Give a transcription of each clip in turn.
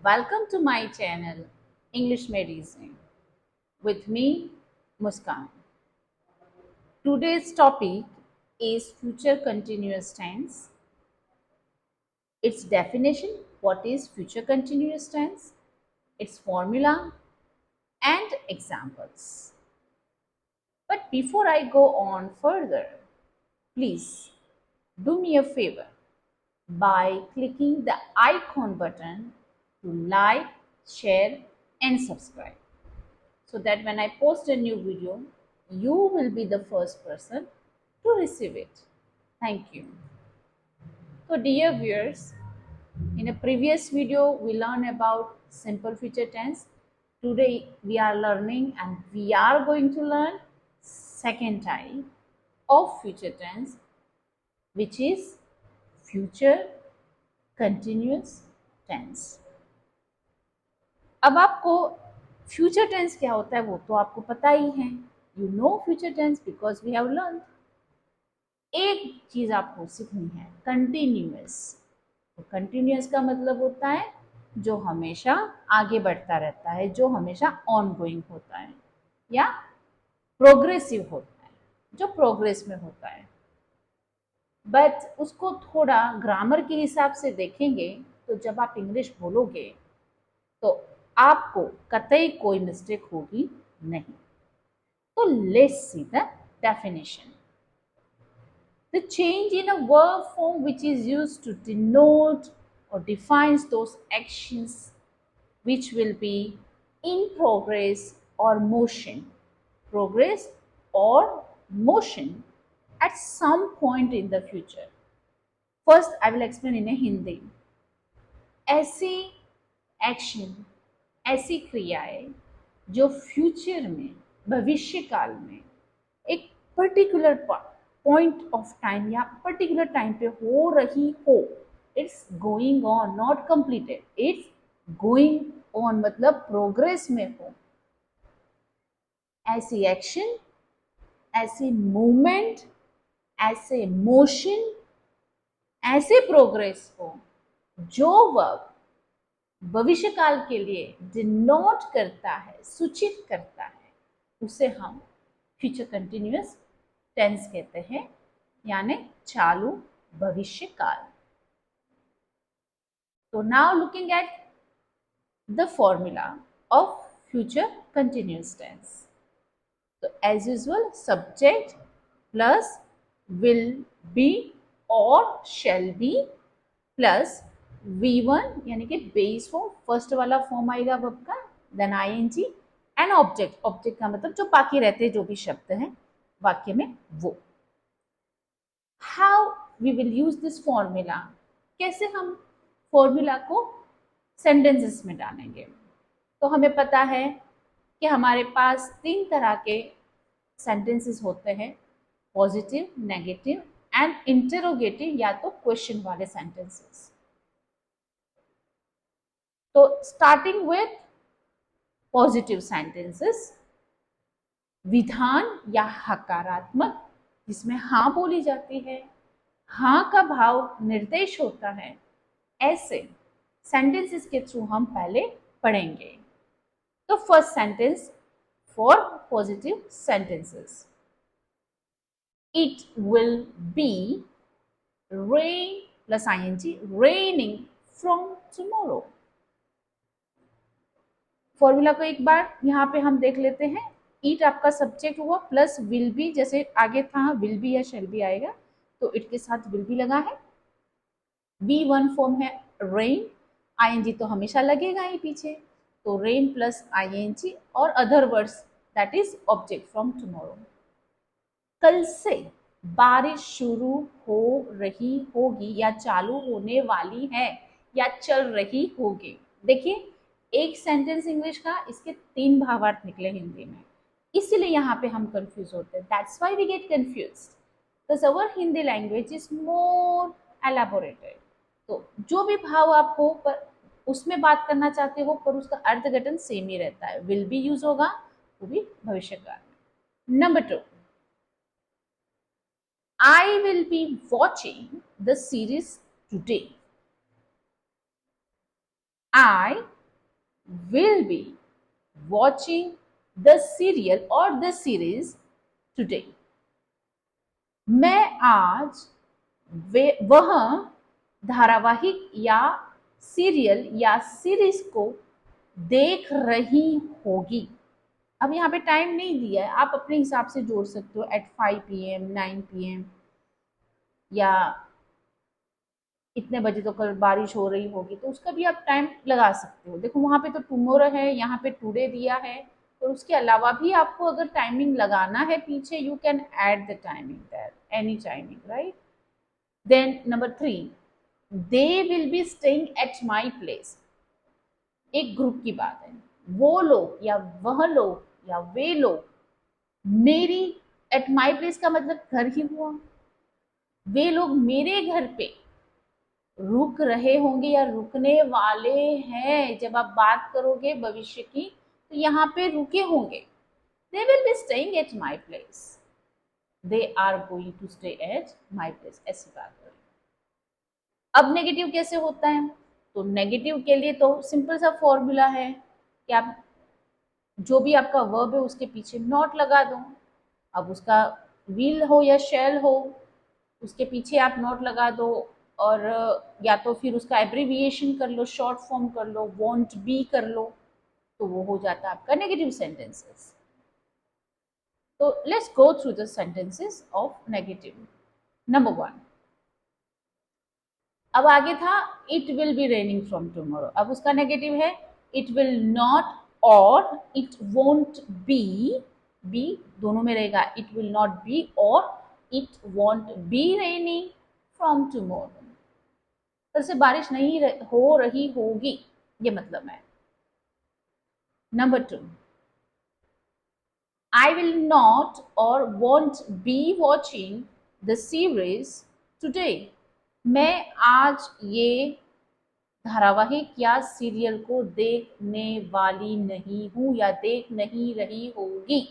Welcome to my channel English Medicine with me Muskan. Today's topic is future continuous tense. Its definition, what is future continuous tense, its formula and examples. But before I go on further, please do me a favor by clicking the icon button to like, share and subscribe, so that when I post a new video, you will be the first person to receive it. Thank you. So dear viewers, in a previous video we learned about simple future tense. Today we are learning and we are going to learn second type of future tense, which is future continuous tense. अब आपको future tense क्या होता है वो तो आपको पता ही है. You know future tense because we have learn. एक चीज आपको सीखनी है, कंटिन्यूअस. तो कंटिन्यूअस का मतलब होता है जो हमेशा आगे बढ़ता रहता है, जो हमेशा ऑनगोइंग होता है या प्रोग्रेसिव होता है, जो प्रोग्रेस में होता है. बट उसको थोड़ा ग्रामर के हिसाब से देखेंगे तो जब आप इंग्लिश बोलोगे तो आपको कतई कोई मिस्टेक होगी नहीं. तो let's see the definition. The change in a verb form which is used to denote or defines those actions which will be in progress or motion. Progress or motion at some point in the future. First, I will explain in a Hindi. ऐसी action, ऐसी क्रियाएं जो future में, भविष्य काल में एक particular point of time या पर्टिकुलर टाइम पे हो रही हो. It's going on, not completed. It's going on मतलब प्रोग्रेस में हो. ऐसी एक्शन, ऐसी मूवमेंट, ऐसे मोशन, ऐसे प्रोग्रेस हो जो वर्ब भविष्य काल के लिए डिनोट करता है, सूचित करता है, उसे हम फ्यूचर कंटिन्यूअस टेंस कहते हैं, यानी चालू भविष्य काल. तो now looking at the formula of future continuous tense. तो as usual subject plus will be और शैल बी प्लस V1 यानी कि बेस फॉर्म, फर्स्ट वाला फॉर्म आएगा वर्ब का, then ING and object. Object का मतलब जो बाकी रहते हैं जो भी शब्द हैं वाक्य में वो. How we will use this formula. कैसे हम फॉर्मूला को सेंटेंसेस में डालेंगे. तो हमें पता है कि हमारे पास 3 तरह के सेंटेंसेस होते हैं, पॉजिटिव, नेगेटिव एंड इंटरोगेटिव या तो क्वेश्चन वाले सेंटेंसेस. तो स्टार्टिंग विथ पॉजिटिव सेंटेंसेस, विधान या हकारात्मक जिसमें हाँ बोली जाती है, हाँ का भाव निर्देश होता है, ऐसे सेंटेंसेस के थ्रू हम पहले पढ़ेंगे. तो first sentence for positive sentences, it will be rain plus ING raining from tomorrow. Formula को एक बार यहाँ पे हम देख लेते हैं. इट आपका सब्जेक्ट हुआ प्लस विल बी, जैसे आगे था विल बी या शेल बी आएगा तो इट के साथ विल बी लगा है. V1 फॉर्म है रेन, ING तो हमेशा लगेगा ही पीछे, तो रेन प्लस ING और other words that is object from tomorrow. कल से बारिश शुरू हो रही होगी या चालू होने वाली है या चल रही होगी. देखिए एक सेंटेंस इंग्लिश का, इसके 3 भावार्थ निकले हिंदी में, इसीलिए यहाँ पे हम कंफ्यूज होते हैं. That's why we get confused because our Hindi language is more elaborated. तो जो भी भाव आप हो पर उसमें बात करना चाहते हो पर उसका अर्थघटन सेम ही रहता है. विल भी यूज होगा, वो भी भविष्य काल में. Number 2, I will be watching the series today. I will be watching the serial or the series today. मैं आज वह धारावाहिक या सीरियल या सीरीज को देख रही होगी। अब यहाँ पे टाइम नहीं दिया है, आप अपने हिसाब से जोड़ सकते हो एट 5 PM 9 PM या इतने बजे तो कल बारिश हो रही होगी, तो उसका भी आप टाइम लगा सकते हो। देखो वहाँ पे तो टुमारो है, यहाँ पे टुडे दिया है, और उसके अलावा भी आपको अगर टाइमिंग लगाना है पीछे, you can add the timing there, any timing, right. Then number 3, they will be staying at my place. एक ग्रुप की बात है, वो लोग या वह लोग या वे लोग मेरी, एट माई प्लेस का मतलब घर ही हुआ, वे लोग मेरे घर पे रुक रहे होंगे या रुकने वाले हैं। जब आप बात करोगे भविष्य की तो यहाँ पे रुके होंगे, they will be staying at my place, they are going to stay at my place, ऐसी बात है। अब नेगेटिव कैसे होता है, तो नेगेटिव के लिए तो सिंपल सा फॉर्मूला है कि आप जो भी आपका वर्ब है उसके पीछे नॉट लगा दो। अब उसका विल हो या शैल हो, उसके पीछे आप नॉट लगा दो, और या तो फिर उसका एब्रीविएशन कर लो, शॉर्ट फॉर्म कर लो, वॉन्ट बी कर लो, तो वो हो जाता है आपका नेगेटिव सेंटेंसेस। तो let's go through the sentences of negative. Number 1, अब आगे था it will be raining from tomorrow, अब उसका नेगेटिव है इट विल नॉट और इट वोंट बी, बी दोनों में रहेगा, इट विल नॉट बी और it won't be raining from tomorrow, कल से बारिश नहीं हो रही होगी, ये मतलब है। Number 2, I will not or won't be watching the series today. मैं आज ये धारावाहिक या सीरियल को देखने वाली नहीं हूँ या देख नहीं रही होगी,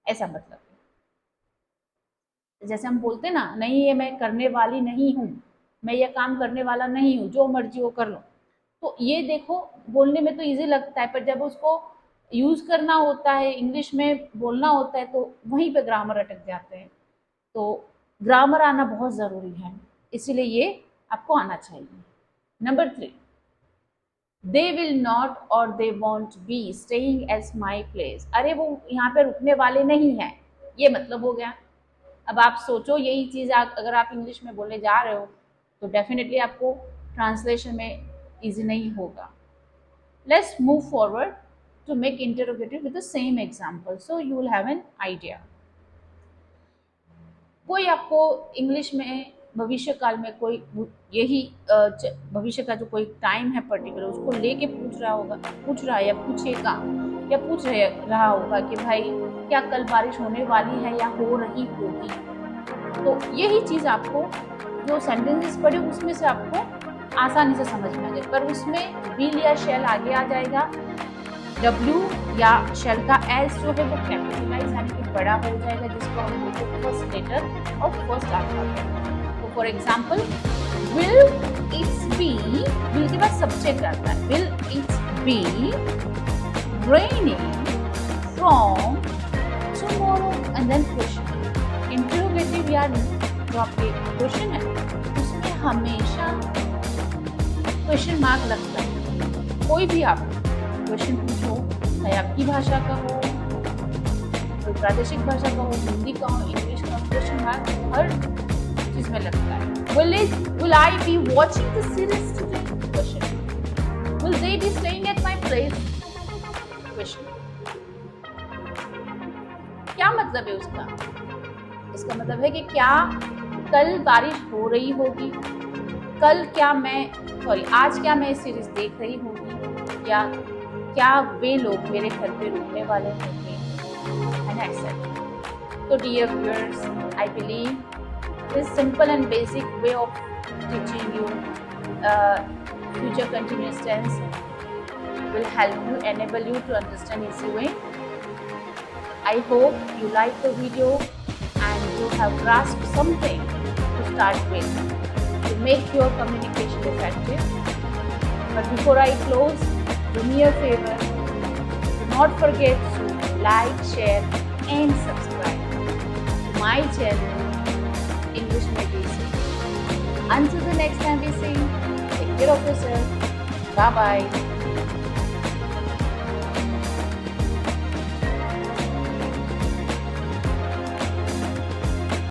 ऐसा मतलब है। जैसे हम बोलते ना, नहीं ये मैं करने वाली नहीं हूँ, मैं ये काम करने वाला नहीं हूँ, जो मर्जी हो कर लो, तो ये देखो बोलने में तो इजी लगता है, पर जब उसको यूज करना होता है, इंग्लिश में बोलना होता है, तो वहीं पे ग्रामर अटक जाते हैं। तो ग्रामर आना बहुत ज़रूरी है, इसीलिए ये आपको आना चाहिए। नंबर 3, दे विल नॉट और they won't be staying as my place. अरे वो यहाँ पे रुकने वाले नहीं हैं, ये मतलब हो गया। अब आप सोचो यही चीज़ अगर आप इंग्लिश में बोलने जा रहे हो तो डेफिनेटली आपको ट्रांसलेशन में ईजी नहीं होगा। Let's move forward to make interrogative with the same example, so you will have an idea. कोई आपको इंग्लिश में भविष्य काल में कोई यही भविष्य का जो कोई टाइम है पर्टिकुलर, उसको लेके पूछ रहा है या पूछेगा या पूछ रहा होगा कि भाई क्या कल बारिश होने वाली है या हो रही होगी, तो यही चीज़ आपको जो सेंटेंसेस पढ़े उसमें से आपको आसानी से समझ में आ जाए, पर उसमें विल या शैल आगे आ जाएगा, W या शेल का एस जो है वो कैपिटलाइज यानी कि बड़ा हो जाएगा, जिसको हम बोलते हैं first letter of first alphabet. तो for example will it's be, will के बाद सब्जेक्ट आता है, will it's be raining from tomorrow and then question. Interrogative या जो आपके क्वेश्चन है उसमें हमेशा क्वेश्चन मार्क लगता है। कोई भी आप क्वेश्चन पूछो, चाहे आपकी भाषा का हो, कोई प्रादेशिक भाषा का हो, हिंदी का हो, इंग्लिश का हो, क्वेश्चन मार्क हर चीज में लगता है। Will I be watching the series today? Question. Will they be staying at my place? Question. क्या मतलब है उसका? इसका मतलब है कि क्या कल बारिश हो रही होगी, कल क्या आज क्या मैं सीरीज देख रही होगी, या क्या वे लोग मेरे घर पे रुकने वाले होंगे, and etcetera dear viewers, I believe this simple and basic way of teaching you future continuous tense will help you, enable you to understand easy way. I hope you like the video and you have grasped something to start with to make your communication effective. But before I close, Do me a favor, do not forget to like, share and subscribe to my channel English Medicine. Until the next time we sing, take care of yourself. Bye bye.